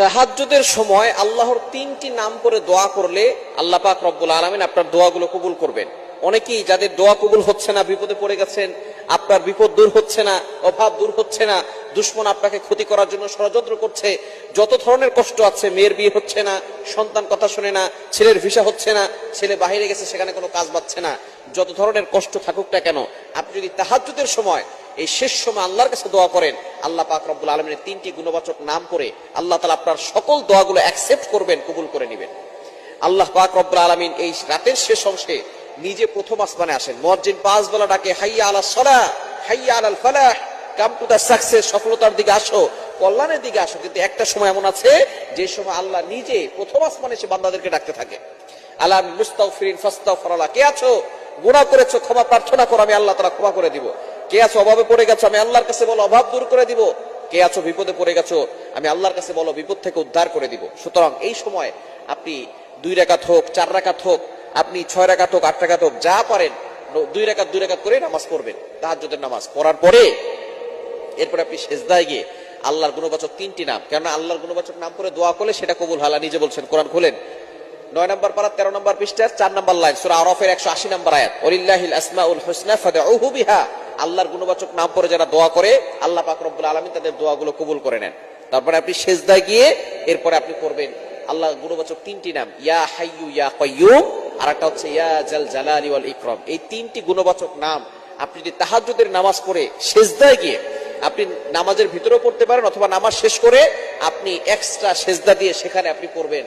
তাহাজ্জুদের সময় আল্লাহর তিনটি নাম করে দোয়া করলে আল্লাহ পাক রব্বুল আলামিন আপনার দোয়াগুলো কবুল করবেন। অনেকেই যাদের দোয়া কবুল হচ্ছে না, বিপদে পড়ে গেছেন, আপনার বিপদ দূর হচ্ছে না, অভাব দূর হচ্ছে না, দুশমন আপনাকে ক্ষতি করার জন্য ষড়যন্ত্র করছে, যত ধরনের কষ্ট আছে, মেয়ের বিয়ে হচ্ছে না, সন্তান কথা শুনে না, ছেলের ভিসা হচ্ছে না, ছেলে বাইরে গেছে সেখানে কোনো কাজ পাচ্ছে না, যত ধরনের কষ্ট থাকুক না কেন, আপনি যদি তাহাজ্জুদের সময় এই শেষ সময় আল্লাহর কাছে দোয়া করেন, আল্লাহ পাক রব্বুল আলামিনের তিনটি গুণবাচক নাম করে আল্লাহ তাআলা আপনার সকল দোয়াগুলো অ্যাকসেপ্ট করবেন, কবুল করে নেবেন। আল্লাহ পাক রব্বুল আলামিন এই রাতের শেষ অংশে নিজে প্রথম আসমানে আসেন, মুয়াজ্জিন 5 বেলা ডাকে, হাইয়া আলাস সালাহ, হাইয়া আলাল ফালাহ, কাম টু দা সাকসেস, সফলতার দিকে আসো, কল্যাণের দিকে আসো। কিন্তু একটা সময় এমন আছে যে সময় আল্লাহ নিজে প্রথম আসমানে এসে বান্দাদেরকে ডাকতে থাকে, আলা মুস্তাগফিরিন ফাস্তাগফিরুল্লাহ, কে আছো গুনাহ করেছো ক্ষমা প্রার্থনা করো, আমি আল্লাহ তাআলা ক্ষমা করে দিব। কে আছো অভাবে পড়ে গেছো, আমি আল্লাহর কাছে বলো অভাব দূর করে দিব। কে আছো বিপদে পড়ে গেছো, আমি আল্লাহর কাছে বলো বিপদ থেকে উদ্ধার করে দিব। সুতরাং এই সময় আপনি 2 রাকাত হোক, 4 রাকাত হোক, আপনি 6 রাকাত হোক, 8 রাকাত হোক, যা পারেন 2 রাকাত করে নামাজ পড়বেন, তাহাজ্জুদের নামাজ পড়ার পরে এরপরে আপনি সিজদায় গিয়ে আল্লাহর গুণবাচক 3টি নাম, কেননা আল্লাহর গুণবাচক নাম করে দোয়া করলে সেটা কবুল হয়, নিজে বলছেন, কোরআন খুলেন 9 নম্বর পারা 13 নম্বর পৃষ্ঠার 4 নম্বর লাইন, সূরা আরাফের 180 নম্বর আয়াত, ওয়ালিল্লাহিল আসমাউল হুসনা ফাদউহু বিহা। আল্লাহর গুণবাচক নাম পড়ে যারা দোয়া করে আল্লাহ পাক রব্বুল আলামিন তাদের দোয়াগুলো কবুল করে নেন। তারপরে আপনি সিজদায় গিয়ে এরপরে আপনি পড়বেন আল্লাহর গুণবাচক 3টি নাম, ইয়া হাইয়্যু ইয়া কাইয়্যুম, আর একটা হচ্ছে ইয়া জাল জালালি ওয়াল ইকরাম। এই 3টি গুণবাচক নাম আপনি যদি তাহাজ্জুদের নামাজ পড়ে সিজদায় গিয়ে, আপনি নামাজের ভিতরেও পড়তে পারেন অথবা নামাজ শেষ করে আপনি এক্সট্রা সিজদা দিয়ে সেখানে আপনি পড়বেন,